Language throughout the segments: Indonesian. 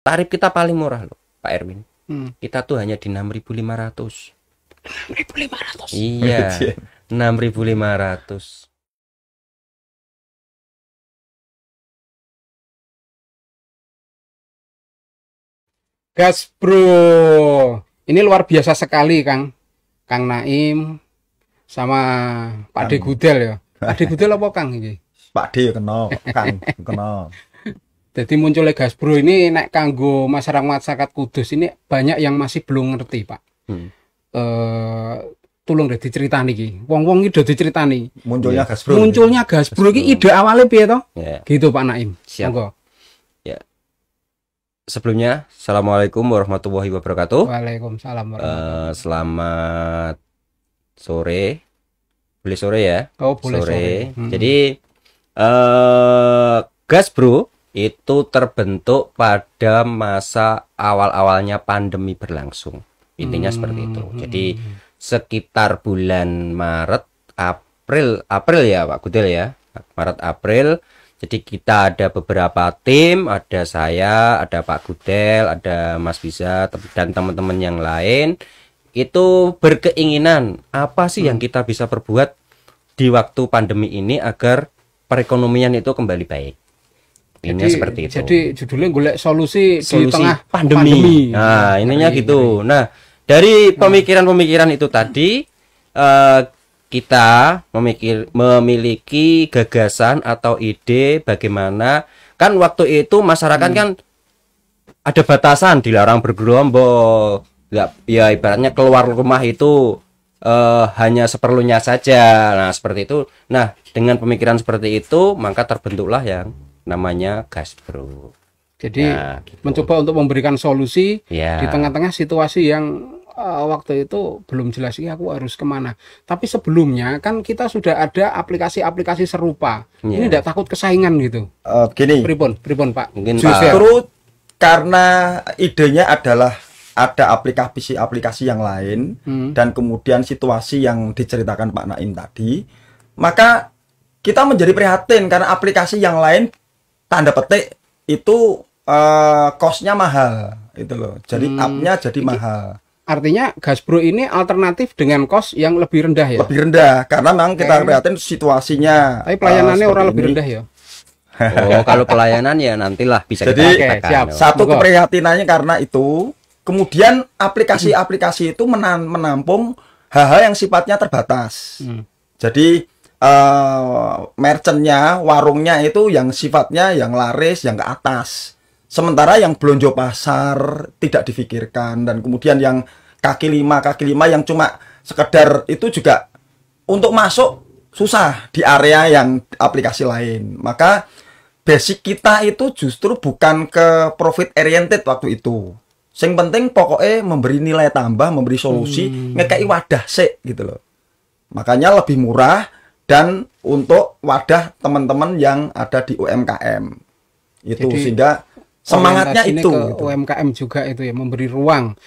tarif kita paling murah loh Pak Erwin. Kita tuh hanya di 6.500. 6.500. Iya, 6.500. Gas bro, ini luar biasa sekali Kang Naim sama Pak De Gudel ya. Pak De Gudel apa Kang ini? Pak D kena, Kang kena. Jadi munculnya gas bro ini nek kanggo masyarakat Kudus ini banyak yang masih belum ngerti Pak. Tolong deh diceritani iki. Wong-wong iki udah diceritani. Munculnya gas bro. Munculnya gas bro iki ide awalnya piye toh? Ya. Gitu Pak Naim. Siap. Monggo. Ya. Sebelumnya, Assalamualaikum warahmatullahi wabarakatuh. Waalaikumsalam warahmatullahi. Selamat sore. Boleh sore ya? Oh, boleh sore. Jadi gas bro itu terbentuk pada masa awal-awalnya pandemi berlangsung. Intinya seperti itu. Jadi sekitar bulan Maret, April ya Pak Gudel ya. Maret April. Jadi kita ada beberapa tim, ada saya, ada Pak Gudel, ada Mas Biza dan teman-teman yang lain. Itu berkeinginan apa sih yang kita bisa perbuat di waktu pandemi ini agar perekonomian itu kembali baik. Ini seperti itu. Jadi judulnya golek solusi di tengah pandemi. Nah, ininya gitu. Nah, dari pemikiran-pemikiran itu tadi kita memiliki gagasan atau ide bagaimana kan waktu itu masyarakat kan ada batasan, dilarang bergerombol, ya ibaratnya keluar rumah itu hanya seperlunya saja. Nah seperti itu. Nah dengan pemikiran seperti itu maka terbentuklah yang namanya gas bro. Jadi mencoba untuk memberikan solusi di tengah-tengah situasi yang waktu itu belum jelas ini aku harus kemana. Tapi sebelumnya kan kita sudah ada aplikasi-aplikasi serupa. Ini tidak takut kesaingan gitu. Gini. Pripun Pak. Mungkin justru karena idenya adalah ada aplikasi-aplikasi yang lain dan kemudian situasi yang diceritakan Pak Naim tadi, maka kita menjadi prihatin karena aplikasi yang lain tanda petik itu cost-nya mahal itu loh. Jadi up-nya jadi mahal. Artinya gas bro ini alternatif dengan cost yang lebih rendah ya? Lebih rendah karena memang kita prihatin situasinya. Tapi pelayanannya orang lebih rendah ya? Oh, kalau pelayanan ya nantilah bisa jadi kita katakan. Satu keprihatinannya karena itu. Kemudian aplikasi-aplikasi itu menampung hal-hal yang sifatnya terbatas. Jadi merchantnya, warungnya itu yang sifatnya yang laris, yang ke atas. Sementara yang belanja pasar tidak difikirkan. Dan kemudian yang kaki lima yang cuma sekedar itu juga untuk masuk susah di area yang aplikasi lain. Maka basic kita itu justru bukan ke profit oriented waktu itu. Yang penting pokoknya memberi nilai tambah, memberi solusi, ngekei wadah sih gitu loh. Makanya lebih murah dan untuk wadah teman-teman yang ada di UMKM. Itu jadi, sehingga semangatnya itu ke UMKM juga itu ya, memberi ruang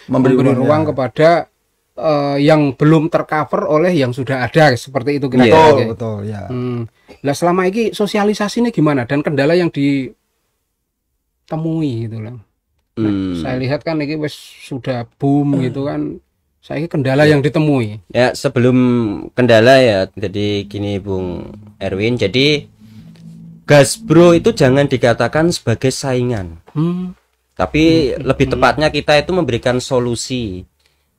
kepada yang belum tercover oleh yang sudah ada seperti itu kira-kira. Betul ya. Nah, selama ini sosialisasinya gimana dan kendala yang ditemui gitu loh. Nah, saya lihat kan ini sudah boom gitu kan. Saya ini kendala yang ditemui. Ya, sebelum kendala ya, jadi gini Bung Erwin, jadi gas bro itu jangan dikatakan sebagai saingan. Tapi lebih tepatnya kita itu memberikan solusi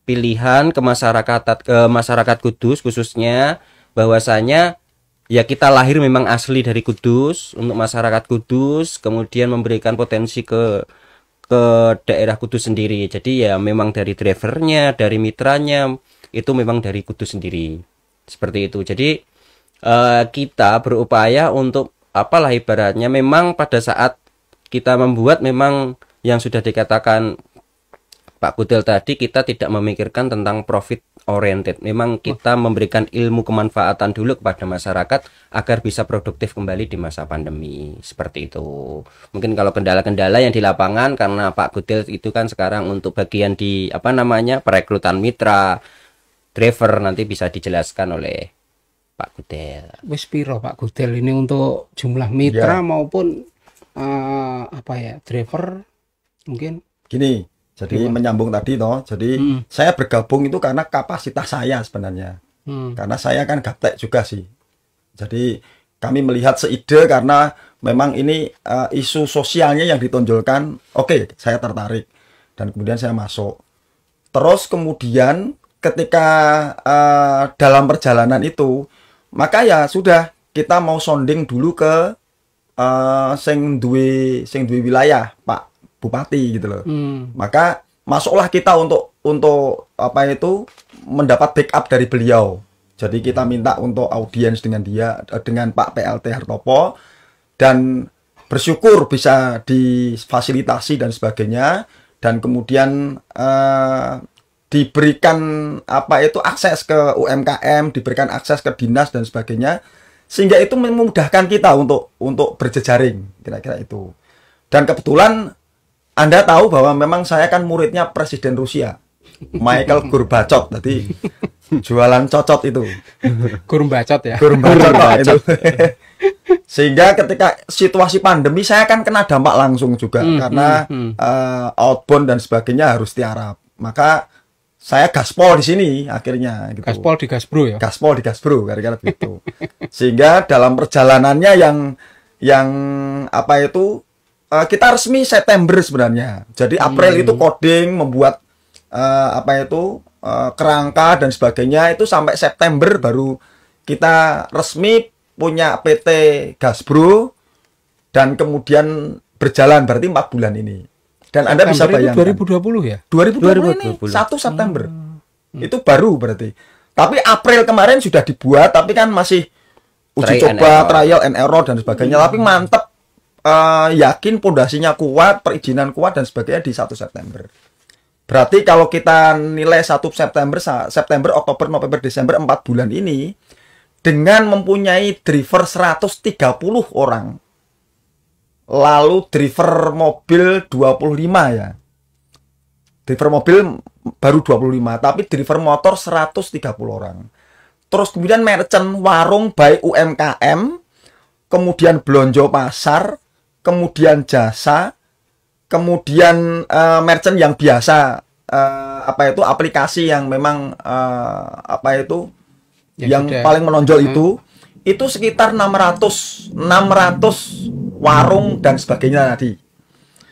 pilihan ke masyarakat Kudus khususnya, bahwasanya ya kita lahir memang asli dari Kudus untuk masyarakat Kudus, kemudian memberikan potensi ke daerah Kudus sendiri. Jadi ya memang dari drivernya, dari mitranya itu memang dari Kudus sendiri. Seperti itu. Jadi kita berupaya untuk apalah ibaratnya memang pada saat kita membuat memang yang sudah dikatakan Pak Gudel tadi, kita tidak memikirkan tentang profit oriented. Memang kita memberikan ilmu kemanfaatan dulu kepada masyarakat agar bisa produktif kembali di masa pandemi. Seperti itu. Mungkin kalau kendala-kendala yang di lapangan, karena Pak Gudel itu kan sekarang untuk bagian di apa namanya perekrutan mitra driver, nanti bisa dijelaskan oleh Pak Gudel. Wis piro Pak Gudel ini untuk jumlah mitra maupun apa ya driver? Mungkin gini, jadi menyambung tadi toh. Jadi saya bergabung itu karena kapasitas saya sebenarnya. Karena saya kan gaptek juga sih. Jadi kami melihat seide karena memang ini isu sosialnya yang ditonjolkan. Oke, saya tertarik dan kemudian saya masuk. Terus kemudian ketika dalam perjalanan itu, maka ya sudah kita mau sounding dulu ke sing duwe wilayah, Pak Bupati gitu loh. Maka masuklah kita untuk apa itu mendapat backup dari beliau. Jadi kita minta untuk audiens dengan dia, dengan Pak PLT Hartopo, dan bersyukur bisa difasilitasi dan sebagainya, dan kemudian diberikan apa itu akses ke UMKM, diberikan akses ke dinas dan sebagainya, sehingga itu memudahkan kita untuk berjejaring, kira-kira itu. Dan kebetulan Anda tahu bahwa memang saya kan muridnya Presiden Rusia, Michael Gorbachev, tadi jualan cocot itu. Gorbachev ya. Gorbachev itu. Sehingga ketika situasi pandemi saya kan kena dampak langsung juga karena outbound dan sebagainya harus tiarap. Maka saya gaspol di sini akhirnya gitu. Gaspol di Gasbro ya. Gaspol di Gasbro kira-kira begitu. Sehingga dalam perjalanannya yang apa itu kita resmi September sebenarnya. Jadi April itu coding, membuat apa itu kerangka dan sebagainya, itu sampai September baru kita resmi punya PT Gasbro dan kemudian berjalan berarti 4 bulan ini. Dan Anda bisa bayangkan 2020 ya? 2020 ini 1 September. Itu baru berarti. Tapi April kemarin sudah dibuat, tapi kan masih uji coba, trial and error dan sebagainya. Tapi mantep, yakin pondasinya kuat, perizinan kuat dan sebagainya di 1 September. Berarti kalau kita nilai 1 September, Oktober, November, Desember 4 bulan ini, dengan mempunyai driver 130 orang, lalu driver mobil 25 ya. Driver mobil baru 25, tapi driver motor 130 orang. Terus kemudian merchant warung baik UMKM, kemudian belanja pasar, kemudian jasa, kemudian merchant yang biasa, apa itu aplikasi yang memang apa itu yang paling menonjol itu sekitar 600 warung dan sebagainya tadi.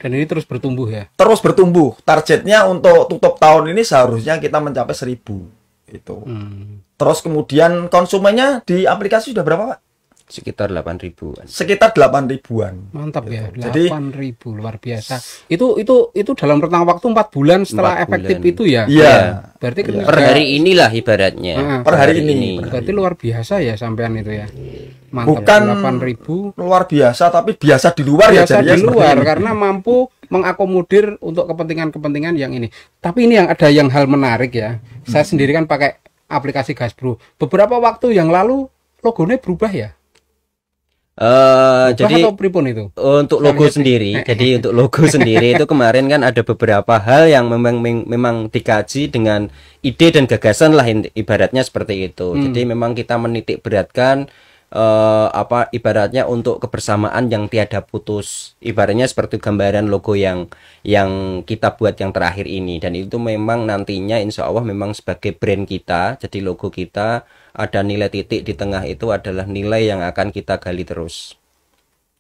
Dan ini terus bertumbuh ya? Terus bertumbuh. Targetnya untuk tutup tahun ini seharusnya kita mencapai 1000 itu. Terus kemudian konsumennya di aplikasi sudah berapa, Pak? Sekitar 8.000-an. Sekitar 8.000-an. Mantap ya, gitu. 8.000 luar biasa. Itu dalam rentang waktu 4 bulan setelah 4 efektif bulan. Itu ya. Iya. Berarti ya. Per hari inilah ibaratnya. Per hari ini. Berarti luar biasa ya sampean itu ya. Mantap. Bukan 8.000 luar biasa, tapi biasa di luar biasa ya. Biasa di luar karena mampu mengakomodir untuk kepentingan-kepentingan yang ini. Tapi ini yang ada yang hal menarik ya. Saya sendiri kan pakai aplikasi Gasbro. Beberapa waktu yang lalu logonya berubah ya. Jadi itu? Untuk logo sendiri, jadi untuk logo sendiri itu kemarin kan ada beberapa hal yang memang dikaji dengan ide dan gagasan lah, ibaratnya seperti itu. Jadi memang kita menitik beratkan apa ibaratnya untuk kebersamaan yang tiada putus, ibaratnya seperti gambaran logo yang kita buat yang terakhir ini, dan itu memang nantinya insya Allah memang sebagai brand kita, jadi logo kita ada nilai titik di tengah itu adalah nilai yang akan kita gali terus.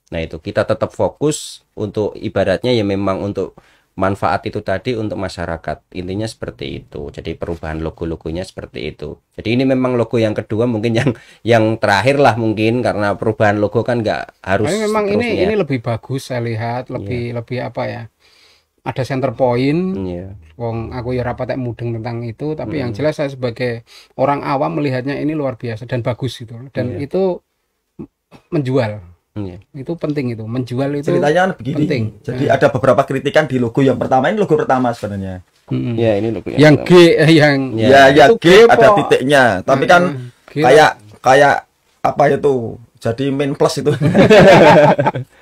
Nah itu kita tetap fokus untuk ibaratnya ya memang untuk manfaat itu tadi untuk masyarakat, intinya seperti itu. Jadi perubahan logo-logonya seperti itu. Jadi ini memang logo yang kedua, mungkin yang terakhir lah mungkin, karena perubahan logo kan nggak harus. Tapi memang ini lebih bagus saya lihat, lebih apa ya? Ada center point. Wong aku ya rapatek mudeng tentang itu, tapi yang jelas saya sebagai orang awam melihatnya ini luar biasa dan bagus gitu. Dan itu menjual. Itu penting, itu menjual itu ceritanya kan begini, penting. Jadi ada beberapa kritikan di logo yang pertama, ini logo pertama sebenarnya. Ya ini logo yang G yang ya G ada titiknya, tapi kan kayak apa itu, jadi main plus itu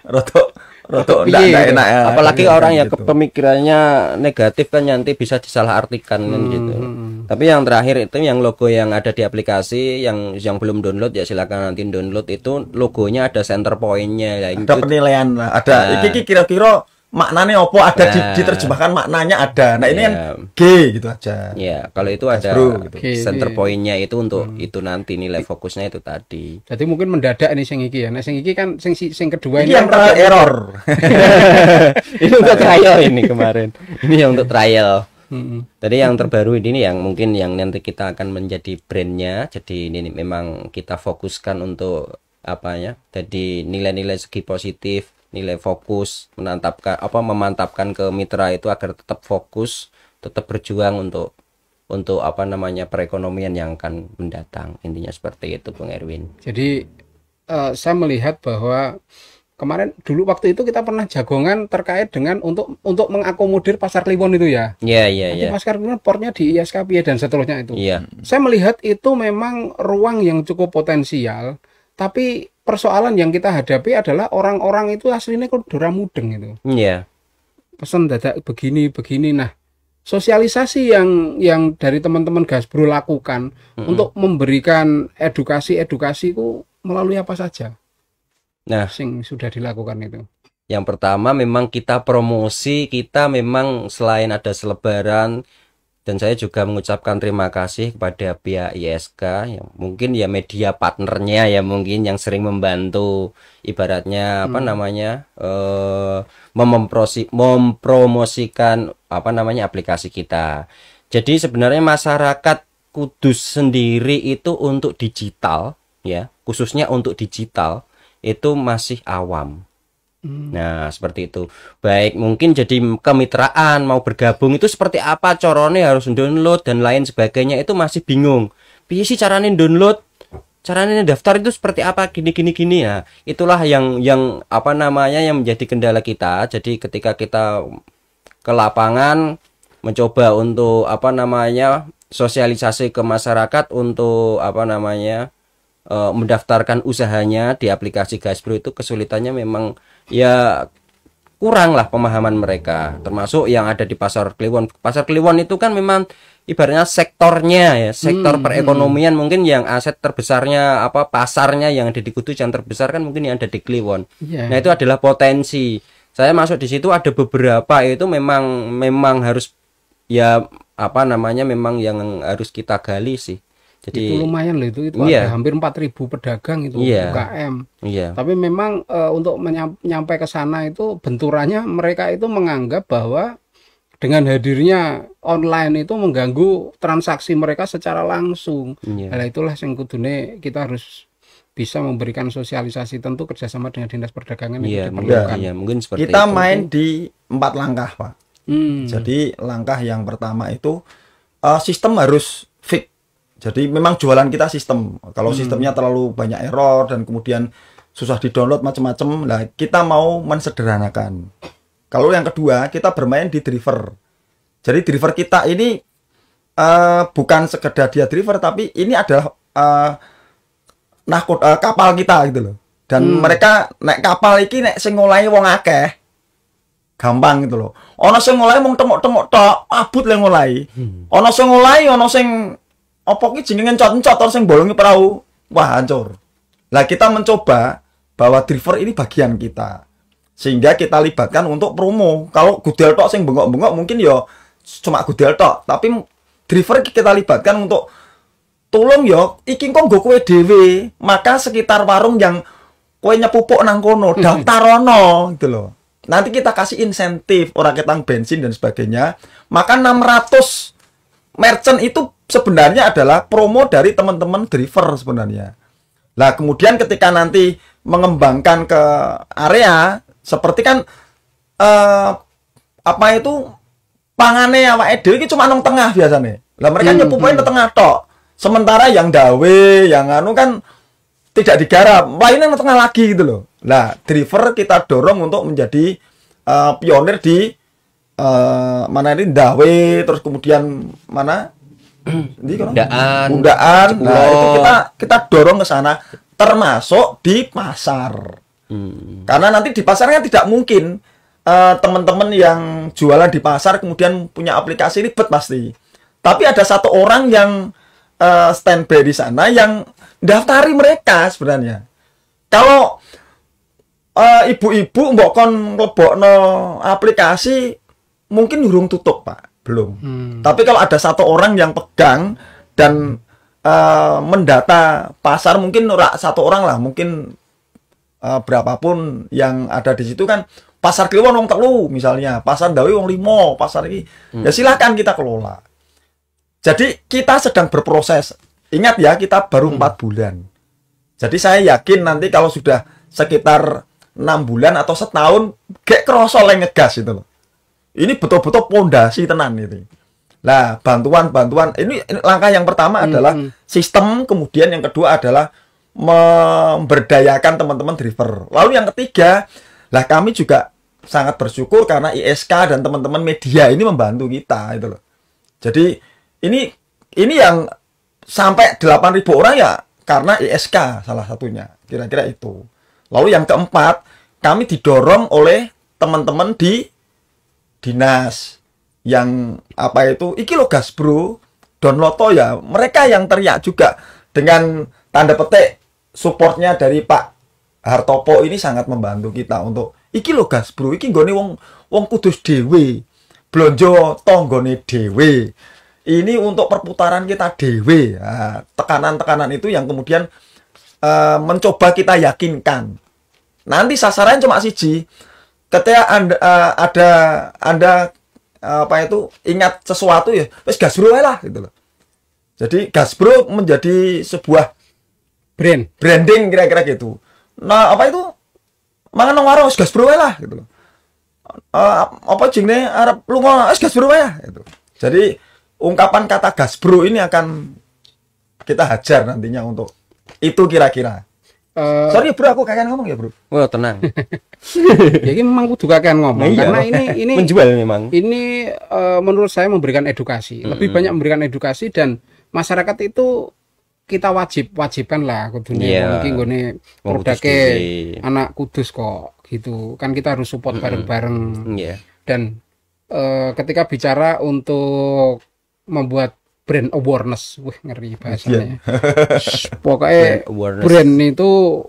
roto enggak enak ya. Apalagi orang yang pemikirannya negatif kan nanti bisa disalahartikan kan gitu. Tapi yang terakhir itu yang logo yang ada di aplikasi, yang belum download ya silakan nanti download, itu logonya ada center point-nya ya, ada penilaian lah, ada iki kira-kira maknanya opo ada diterjemahkan maknanya ada. Nah, ini kan G gitu aja. Ya, kalau itu ada gitu. center point-nya itu untuk itu nanti nilai fokusnya itu tadi. Jadi mungkin mendadak ini sing iki ya. Nah, sing iki kan sing kedua ini yang trial error. Ini untuk trial ini kemarin. Ini yang untuk trial. Jadi yang terbaru ini yang mungkin yang nanti kita akan menjadi brandnya. Jadi ini memang kita fokuskan untuk apa ya? Jadi nilai-nilai segi positif, nilai fokus, memantapkan ke mitra itu agar tetap fokus, tetap berjuang untuk apa namanya perekonomian yang akan mendatang. Intinya seperti itu, Bung Erwin. Jadi saya melihat bahwa kemarin dulu waktu itu kita pernah jagongan terkait dengan untuk mengakomodir pasar Kliwon itu ya. Iya. Pasar Kliwon portnya di ISKP dan seterusnya itu. Iya. Saya melihat itu memang ruang yang cukup potensial, tapi persoalan yang kita hadapi adalah orang-orang itu aslinya kok dora mudeng itu. Iya. Pesan dadak begini. Nah, sosialisasi yang dari teman-teman Gasbro lakukan untuk memberikan edukasi itu melalui apa saja? Nah, sing sudah dilakukan itu. Yang pertama memang kita promosi, kita memang selain ada selebaran, dan saya juga mengucapkan terima kasih kepada pihak ISK yang mungkin ya media partnernya ya mungkin yang sering membantu ibaratnya apa namanya mempromosikan apa namanya aplikasi kita. Jadi sebenarnya masyarakat Kudus sendiri itu untuk digital ya, khususnya untuk digital itu masih awam. Nah seperti itu. Baik mungkin jadi kemitraan mau bergabung itu seperti apa corone harus download dan lain sebagainya itu masih bingung. Piye sih caranya download, caranya daftar itu seperti apa gini ya. Itulah yang apa namanya yang menjadi kendala kita. Jadi ketika kita ke lapangan mencoba untuk apa namanya sosialisasi ke masyarakat untuk apa namanya mendaftarkan usahanya di aplikasi Gasbro itu kesulitannya memang ya kurang lah pemahaman mereka, termasuk yang ada di pasar Kliwon. Pasar Kliwon itu kan memang ibaratnya sektornya ya, sektor perekonomian mungkin yang aset terbesarnya apa pasarnya yang ada di Kudus yang terbesar kan mungkin yang ada di Kliwon. Nah itu adalah potensi. Saya masuk di situ ada beberapa itu memang harus ya apa namanya memang yang harus kita gali sih. Jadi itu lumayan loh itu ada hampir 4.000 pedagang itu UKM. Tapi memang untuk nyampe ke sana itu benturannya mereka itu menganggap bahwa dengan hadirnya online itu mengganggu transaksi mereka secara langsung. Nah itulah yang kudune kita harus bisa memberikan sosialisasi, tentu kerjasama dengan Dinas Perdagangan itu diperlukan. Mungkin seperti kita itu. Main di 4 langkah Pak. Jadi langkah yang pertama itu sistem harus fix. Jadi memang jualan kita sistem. Kalau sistemnya terlalu banyak error dan kemudian susah di-download macam-macam, nah kita mau mensederhanakan. Kalau yang kedua, kita bermain di driver. Jadi driver kita ini bukan sekedar dia driver, tapi ini adalah kapal kita gitu loh. Dan mereka naik kapal iki nek sing ngolahi wong akeh. Gampang gitu loh. Ana sing ngolahi mung tengok-tengok tok, abut le ngolahi. Ana sing ngolahi, ana sing opo ki jenenge encot-encot terus sing bolongi perahu. Wah, hancur. Lah kita mencoba bahwa driver ini bagian kita. Sehingga kita libatkan untuk promo. Kalau gudel tok sing bengok-bengok mungkin ya cuma gudel tok, tapi driver kita libatkan untuk tolong ya iki kok nggo kowe dhewe. Maka sekitar warung yang kowe nyepupuk nang kono, daftarono gitu loh. Nanti kita kasih insentif, orang ketang bensin dan sebagainya. Maka 600 merchant itu sebenarnya adalah promo dari teman-teman driver sebenarnya. Nah, kemudian ketika nanti mengembangkan ke area seperti kan apa itu pangane awake dhewe iki cuma nang tengah biasanya. Lah mereka nyepupuin ke tengah tok. Sementara yang dawe, yang anu kan tidak digarap. Lainnya nang tengah lagi gitu loh. Nah, driver kita dorong untuk menjadi pionir di mana ini dawe, terus kemudian mana ini undaan. Nah itu kita dorong ke sana, termasuk di pasar. Karena nanti di pasarnya tidak mungkin teman-teman yang jualan di pasar kemudian punya aplikasi ribet pasti. Tapi ada satu orang yang standby di sana yang daftari mereka sebenarnya. Kalau ibu-ibu mbok kon nglebokno aplikasi mungkin urung tutup, Pak. Belum. Tapi kalau ada satu orang yang pegang dan mendata pasar, mungkin satu orang lah, mungkin berapapun yang ada di situ kan, pasar Kliwon wong telu misalnya, pasar Dawe wong 5, pasar ini ya silakan kita kelola. Jadi kita sedang berproses. Ingat ya, kita baru 4 bulan. Jadi saya yakin nanti kalau sudah sekitar 6 bulan atau setahun, kayak kerosol yang ngegas itu loh. Ini betul-betul pondasi tenan ini. Nah, bantuan-bantuan ini langkah yang pertama adalah sistem, kemudian yang kedua adalah memberdayakan teman-teman driver. Lalu yang ketiga, lah kami juga sangat bersyukur karena ISK dan teman-teman media ini membantu kita itu loh. Jadi ini yang sampai 8.000 orang ya karena ISK salah satunya. Kira-kira itu. Lalu yang keempat, kami didorong oleh teman-teman di dinas yang iki lo gas bro, download ya, mereka yang teriak juga dengan tanda petik supportnya dari Pak Hartopo ini sangat membantu kita untuk iki lo gas bro, iki nggone wong kudus dewe, blonjo tonggone dewe, ini untuk perputaran kita dewe. Nah, tekanan-tekanan itu yang kemudian mencoba kita yakinkan. Nanti sasaran cuma siji. Ketika Anda ingat sesuatu ya, wis Gasbro lah gitu loh. Jadi Gasbro menjadi sebuah branding kira-kira gitu. Nah, mangan nang warung wis Gasbro lah gitu loh. Jenenge arep lunga wis Gasbro ya gitu. Jadi ungkapan kata Gasbro ini akan kita hajar nantinya untuk itu kira-kira. Sorry bro, aku kakean ngomong ya bro. Wah, tenang. Jadi memang kudu kakean ngomong karena ini menjual memang. Ini menurut saya memberikan edukasi. Lebih banyak memberikan edukasi dan masyarakat itu kita wajibkan lah kudunya mungkin gone produknya anak kudus kok gitu. Kan kita harus support bareng-bareng. Dan ketika bicara untuk membuat brand awareness, ngeri bahasanya. Pokoknya brand itu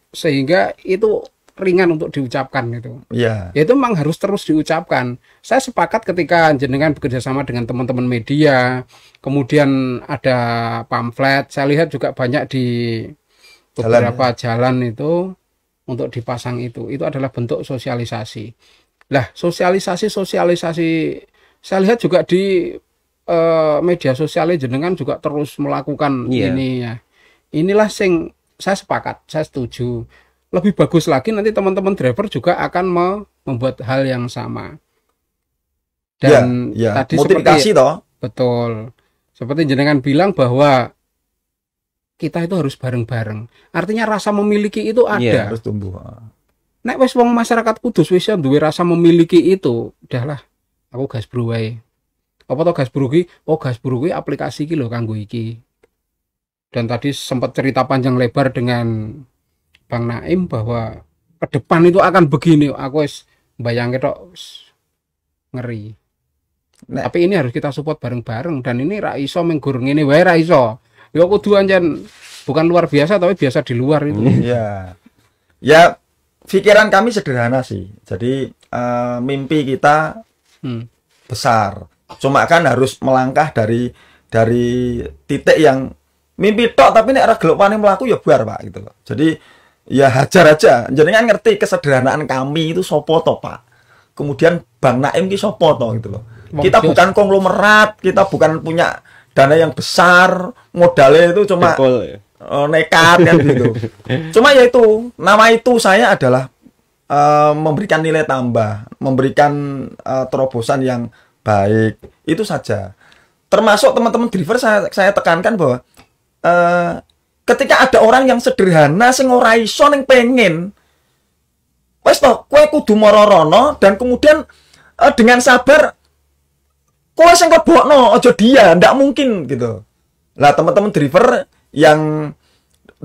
sehingga itu ringan untuk diucapkan gitu. Ya itu memang harus terus diucapkan. Saya sepakat ketika jenengan bekerja sama dengan teman-teman media, kemudian ada pamflet. Saya lihat juga banyak di beberapa jalan itu untuk dipasang itu. Itu adalah bentuk sosialisasi. Lah, sosialisasi saya lihat juga di media sosialnya jenengan juga terus melakukan ini ya. Inilah sing saya sepakat, saya setuju. Lebih bagus lagi nanti teman-teman driver juga akan membuat hal yang sama. Dan tadi motivasi toh. Betul. Seperti jenengan bilang bahwa kita itu harus bareng-bareng. Artinya rasa memiliki itu ada. Harus tumbuh. Nek wis wong masyarakat Kudus wis duwe rasa memiliki itu, udahlah aku Gasbro wae. Apa to Gasbro ki? Oh, Gasbro ki aplikasi ki lho kanggo iki. Dan tadi sempat cerita panjang lebar dengan Bang Naim bahwa ke depan itu akan begini. Aku wis bayangke tok ngeri. Tapi ini harus kita support bareng-bareng dan ini ra iso menggur ngene wae ra iso. Ya kudu anjen bukan luar biasa tapi biasa di luar itu. Ya pikiran kami sederhana sih. Jadi mimpi kita besar. Cuma kan harus melangkah dari titik yang mimpi tok tapi nek ora gelem paning mlaku ya buar Pak gitu loh. Jadi ya hajar aja. Jenengan ngerti kesederhanaan kami itu sopo to Pak. Kemudian Bang Naim ki sopo to gitu loh. Kita bukan konglomerat, kita bukan punya dana yang besar, modalnya itu cuma nekat kan gitu. Cuma ya itu, nama itu saya adalah memberikan nilai tambah, memberikan terobosan yang baik, itu saja. Termasuk teman-teman driver saya tekankan bahwa ketika ada orang yang sederhana sing ora iso ning pengen wes to kowe kudu marorono dan kemudian dengan sabar kowe sing lebokno aja dia, ndak mungkin gitu. Lah teman-teman driver yang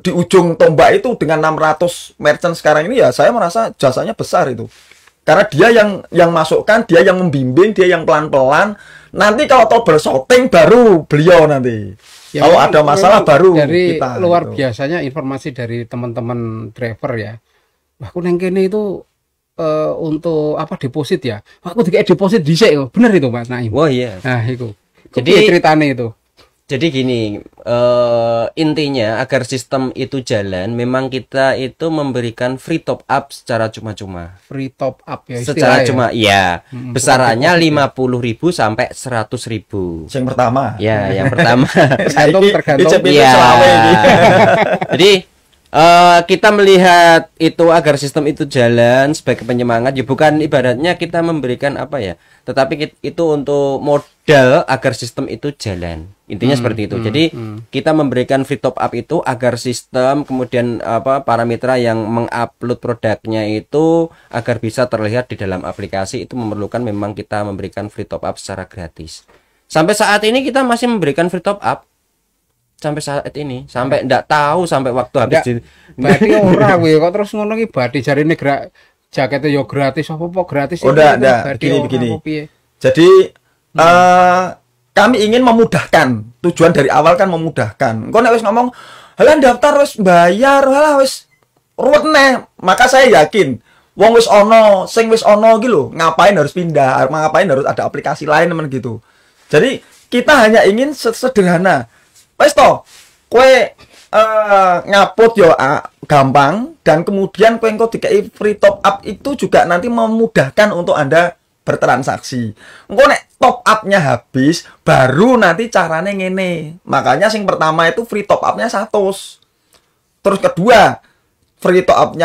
di ujung tombak itu dengan 600 merchant sekarang ini ya saya merasa jasanya besar itu. Karena dia yang masukkan, dia yang membimbing, dia yang pelan-pelan. Nanti kalau trouble shooting baru beliau nanti. Ya, kalau ada masalah baru dari kita. Luar gitu. Biasanya informasi dari teman-teman driver ya. wah aku neng kene itu untuk apa deposit ya, aku dikasih deposit dhisik kok. Bener itu Mas Naim? Oh iya. Nah itu Jadi ceritanya itu. Jadi gini, intinya agar sistem itu jalan, memang kita itu memberikan free top up secara cuma-cuma. Free top up ya. Secara cuma, ya. Besarannya 50.000 sampai 100.000. Yang pertama. Ya, yang pertama. tergantung. Ya. Jadi kita melihat itu agar sistem itu jalan sebagai penyemangat, ya bukan ibaratnya kita memberikan apa ya, tetapi itu untuk modal agar sistem itu jalan. Intinya seperti itu. Jadi kita memberikan free top up itu agar sistem, kemudian apa, para mitra yang mengupload produknya itu agar bisa terlihat di dalam aplikasi, itu memerlukan memang kita memberikan free top up secara gratis. Sampai saat ini kita masih memberikan free top up. Sampai saat ini, sampai ndak tahu sampai waktu habis di... Berarti ora kowe kok terus ngono ki berarti jarine jaketnya yo gratis apa gratis. Udah, begini. Jadi kami ingin memudahkan. Tujuan dari awal kan memudahkan. Engko nek wis ngomong, "Halah daftar wis bayar, halah wis ruwet neh." Maka saya yakin wong wis ono, sing wis ono iki lho, ngapain harus pindah, ngapain harus ada aplikasi lain teman gitu. Jadi kita hanya ingin sederhana. Wes toh, kue ngupload yo gampang, dan kemudian kue engko dikai free top up itu juga nanti memudahkan untuk Anda bertransaksi. Engko nek top up-nya habis, baru nanti caranya ngene. Makanya sing pertama itu free top up-nya 100. Terus kedua, free top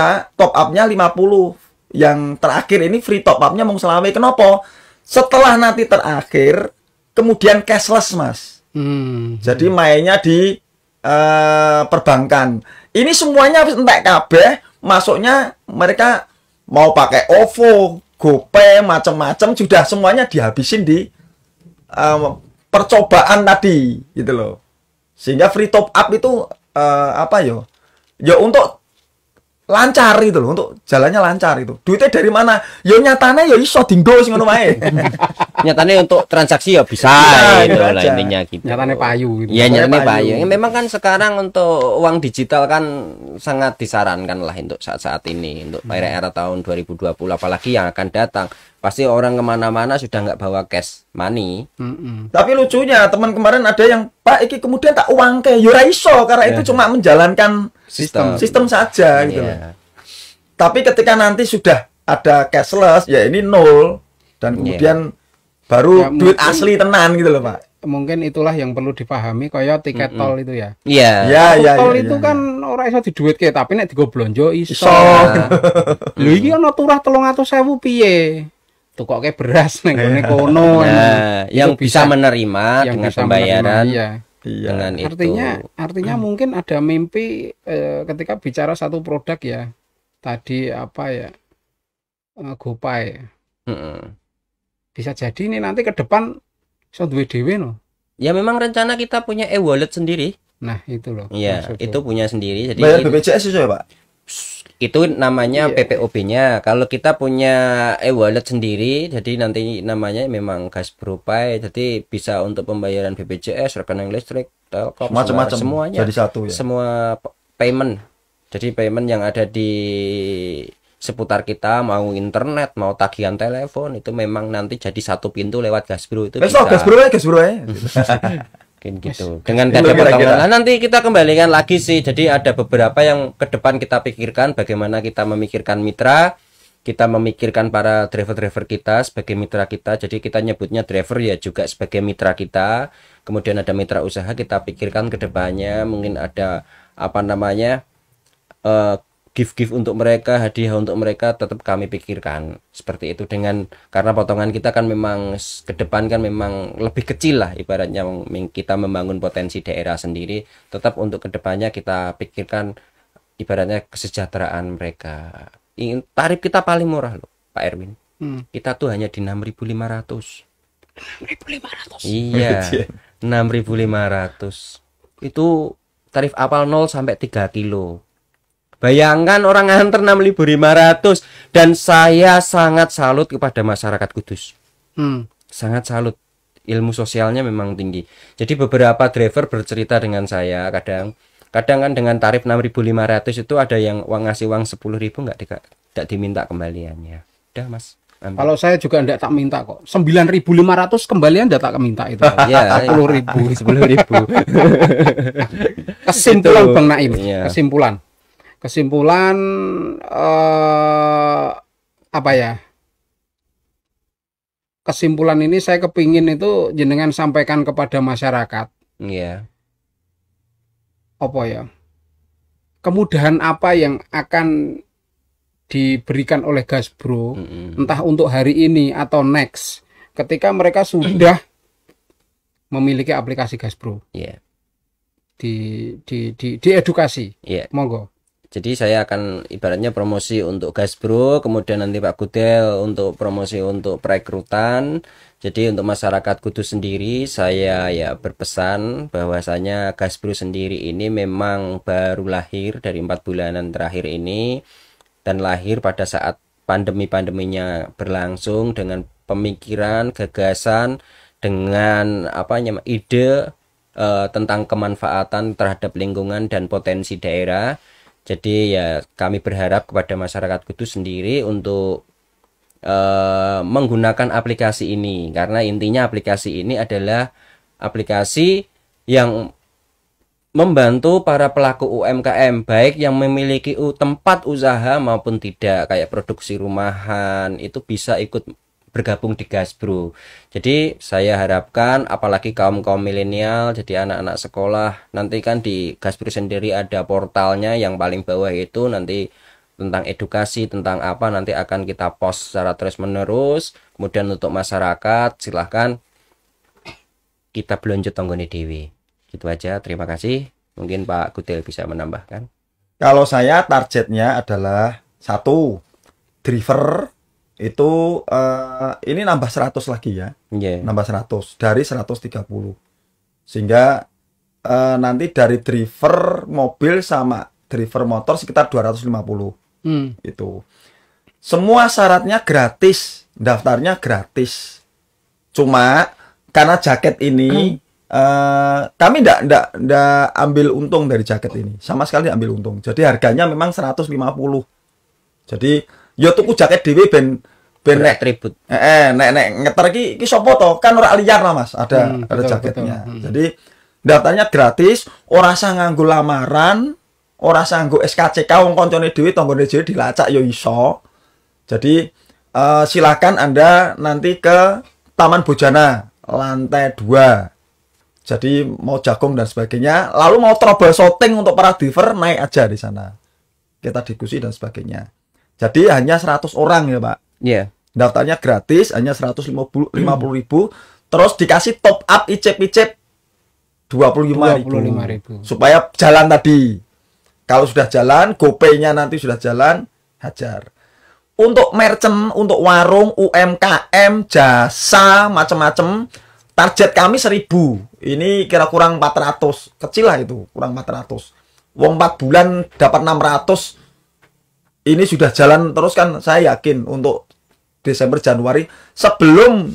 up-nya 50. Yang terakhir ini free top up-nya mung selawe. Kenapa? Setelah nanti terakhir, kemudian cashless, Mas. Jadi mainnya di perbankan. Ini semuanya entek kabeh, masuknya mereka mau pakai OVO, GoPay, macam-macam sudah semuanya dihabisin di percobaan tadi, gitu loh. Sehingga free top up itu apa yo? Ya untuk lancar itu loh, untuk jalannya lancar itu. Duitnya dari mana? Ya nyatane ya iso dinggo sing ngono wae. Nyatane untuk transaksi ya bisa, itu lah intinya gitu. Nyatane payu gitu. Ya nyatane payu. Memang kan sekarang untuk uang digital kan sangat disarankan lah untuk saat-saat ini, untuk era tahun 2020, apalagi yang akan datang. Pasti orang kemana-mana sudah nggak bawa cash money. Tapi lucunya teman kemarin ada yang, "Pak, iki kemudian tak uang ke." Ya ora iso, karena itu cuma menjalankan sistem saja gitu loh. Tapi ketika nanti sudah ada cashless, ya ini nol, dan kemudian baru ya, duit asli tenan gitu loh, Pak. Mungkin itulah yang perlu dipahami kayak tiket tol itu ya. Iya. Tol itu kan ora iso diduitke, tapi nek digo blonjo iso. Lho iki ana turah 300.000 piye? Tukoke beras ning gone kono. Yang bisa menerima yang dengan bisa pembayaran. Dengan artinya mungkin ada mimpi ketika bicara satu produk ya. Tadi apa ya? GoPay. Bisa jadi ini nanti ke depan iso duwe dhewe no. Ya memang rencana kita punya e-wallet sendiri. Nah, itu loh. Iya, itu punya sendiri. Jadi bayar BPJS itu ya, Pak? Itu namanya PPOB-nya. Kalau kita punya e-wallet sendiri, jadi nanti namanya memang Gasbro-Pay. Jadi bisa untuk pembayaran BPJS, rekening listrik, Telkom, macam-macam semuanya. Jadi satu ya. Semua payment. Jadi payment yang ada di seputar kita, mau internet, mau tagihan telepon, itu memang nanti jadi satu pintu lewat Gasbro itu bisa. Gasbro ya. Gitu. Dengan ada potongan. Nah, nanti kita kembalikan lagi sih. Jadi ada beberapa yang ke depan kita pikirkan, bagaimana kita memikirkan mitra, kita memikirkan para driver-driver kita sebagai mitra kita. Jadi kita nyebutnya driver ya juga sebagai mitra kita. Kemudian ada mitra usaha, kita pikirkan ke depannya mungkin ada apa namanya gift-gift untuk mereka, hadiah untuk mereka, tetap kami pikirkan seperti itu. Dengan karena potongan kita kan memang ke depan kan memang lebih kecil lah, ibaratnya kita membangun potensi daerah sendiri, tetap untuk ke depannya kita pikirkan ibaratnya kesejahteraan mereka. Tarif kita paling murah loh Pak Erwin. Kita tuh hanya di 6.500. 6.500. Iya. 6.500. Itu tarif apal 0 sampai 3 kilo. Bayangkan orang nganter 6.500, dan saya sangat salut kepada masyarakat Kudus. Sangat salut. Ilmu sosialnya memang tinggi. Jadi beberapa driver bercerita dengan saya kadang, kadang kan dengan tarif 6.500 itu ada yang ngasih uang 10.000 nggak diminta kembaliannya. Udah Mas. Ambil. Kalau saya juga enggak tak minta kok. 9.500 kembalian enggak tak minta itu. Ya, 10.000. 10.000. Kesimpulan Itu, Bang Naim, iya. Kesimpulan apa ya? Kesimpulan ini saya kepingin itu jenengan sampaikan kepada masyarakat. Iya. Apa ya? Kemudahan apa yang akan diberikan oleh Gasbro, entah untuk hari ini atau next, ketika mereka sudah memiliki aplikasi Gasbro. Iya. Di edukasi. Iya. Monggo. Jadi saya akan ibaratnya promosi untuk Gasbro, kemudian nanti Pak Gudel untuk promosi untuk perekrutan. Jadi untuk masyarakat Kudus sendiri saya ya berpesan bahwasanya Gasbro sendiri ini memang baru lahir dari 4 bulanan terakhir ini, dan lahir pada saat pandeminya berlangsung dengan pemikiran, gagasan, dengan ide tentang kemanfaatan terhadap lingkungan dan potensi daerah. Jadi ya kami berharap kepada masyarakat Kudus sendiri untuk menggunakan aplikasi ini, karena intinya aplikasi ini adalah aplikasi yang membantu para pelaku UMKM, baik yang memiliki tempat usaha maupun tidak, kayak produksi rumahan, itu bisa ikut bergabung di Gasbro. Jadi saya harapkan apalagi kaum milenial, jadi anak-anak sekolah, nanti kan di Gasbro sendiri ada portalnya yang paling bawah itu nanti tentang edukasi, tentang apa nanti akan kita post secara terus-menerus. Kemudian untuk masyarakat silahkan kita belanja tonggone dewi. Gitu aja, terima kasih. Mungkin Pak Gudel bisa menambahkan. Kalau saya targetnya adalah 1 driver itu ini nambah 100 lagi ya. Nambah 100 dari 130. Sehingga nanti dari driver mobil sama driver motor sekitar 250. Itu. Semua syaratnya gratis, daftarnya gratis. Cuma karena jaket ini kami ndak ambil untung dari jaket ini, sama sekali ambil untung. Jadi harganya memang 150. Jadi yo tuku jaket dhewe ben nek tribut. Nek ngeter iki sapa to? Kan ora liar lah Mas, ada betul, jaketnya. betul. Jadi daftarnya gratis, ora usah nganggo lamaran, ora usah nganggo SKCK wong koncone dhewe tanggane dhewe dilacak yo iso. Jadi silakan Anda nanti ke Taman Bojana lantai 2. Jadi mau jagung dan sebagainya, lalu mau troubleshooting untuk para driver naik aja di sana. Kita diskusi dan sebagainya. Jadi hanya 100 orang ya Pak. Iya. Daftarnya gratis, hanya 150.000. Terus dikasih top up icip-icip 25.000. Supaya jalan tadi. Kalau sudah jalan, GoPay-nya nanti sudah jalan, hajar. Untuk merchant, untuk warung, UMKM, jasa, macam-macam, target kami 1.000. Ini kira kurang 400. Kecil lah itu, kurang 400. Wong 4 bulan dapat 600. Ini sudah jalan terus kan, saya yakin untuk Desember Januari sebelum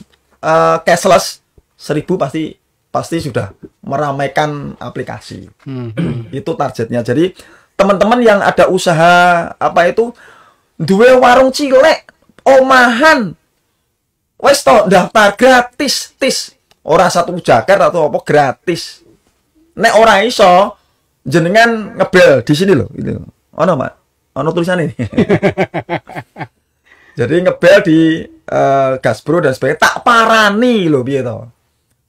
cashless 1.000 pasti sudah meramaikan aplikasi. Itu targetnya. Jadi teman-teman yang ada usaha duwe warung cilek, omahan, wes to daftar gratis, ora 1 jaket atau apa gratis. Nek ora iso jenengan ngebel di sini loh, gitu. Ono Pak, ono tulisan ini. Jadi ngebel di Gasbro dan sebagainya, tak parani loh piye to.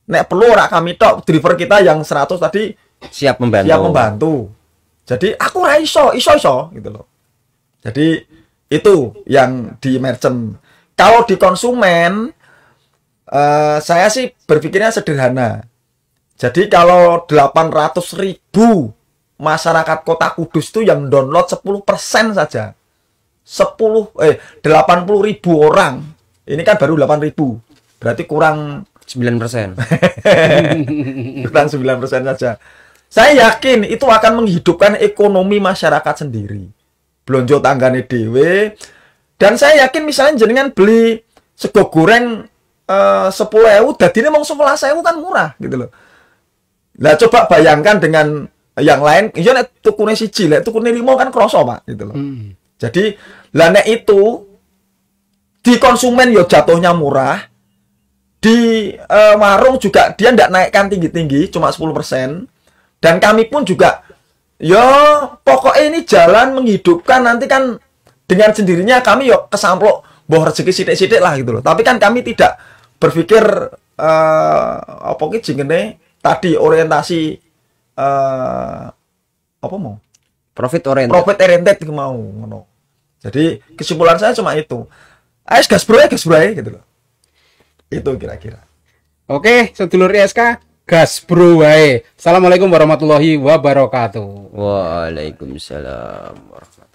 Nek perlu ora kami tok, driver kita yang 100 tadi siap membantu. Jadi aku ora iso gitu loh. Jadi itu yang di merchant. Kalau di konsumen saya sih berpikirnya sederhana. Jadi kalau 800.000 masyarakat Kota Kudus itu yang download 10% saja. 80.000 orang. Ini kan baru 8.000. Berarti kurang 9%. Kurang 9% saja. Saya yakin itu akan menghidupkan ekonomi masyarakat sendiri. Blonjo tanggane dhewe. Dan saya yakin misalnya jenengan beli sego goreng 10.000 dadine mung 11.000 kan murah gitu loh. Nah, coba bayangkan dengan Yang lain iya nek tukune siji, lek tukune 5 kan kroso, Pak, gitu loh. Jadi lah nek itu di konsumen yo jatuhnya murah, di warung juga dia ndak naikkan tinggi-tinggi, cuma 10%. Dan kami pun juga yo pokoknya ini jalan menghidupkan, nanti kan dengan sendirinya kami yo kesamplok boh rezeki sithik-sithik lah gitu loh. Tapi kan kami tidak berpikir apa ki jenenge tadi orientasi apa mau? Profit oriented. Profit oriented mau ngono. Jadi kesimpulan saya cuma itu. Ais gas bro gitu loh. Itu kira-kira. Oke, sedulur ISK, gas bro wae. Assalamualaikum warahmatullahi wabarakatuh. Waalaikumsalam warahmatullahi